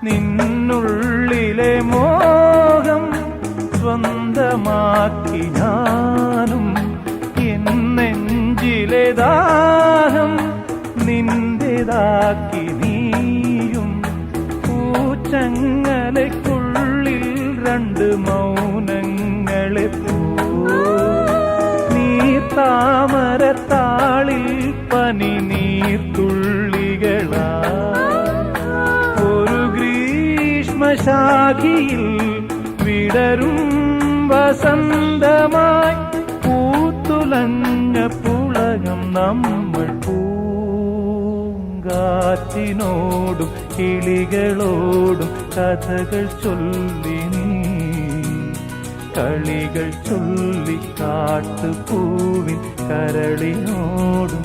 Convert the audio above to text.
നിന്നുള്ളിലെ മോഹം സ്വന്തമാക്കി ഞാനും, എൻ നെഞ്ചിലെ ദാഹം നിന്റേതാക്കി നീയും. പൂച്ചങ്ങലയ്ക്കുള്ളിൽ രണ്ട് മൗനങ്ങളെ താമരത്താളിൽ പനി നീർത്തുള്ളികളാ. ഒരു ഗ്രീഷ്മശാഖിയിൽ വിടരും വസന്തമായി പൂത്തുലഞ്ഞ പുളകം നമ്മൾ. പൂങ്കാറ്റിനോടും കിളികളോടും കഥകൾ ചൊല്ലി നീ, കളികൾ ചൊല്ലി കാട്ടുപൂവിൻ കരളിനോടും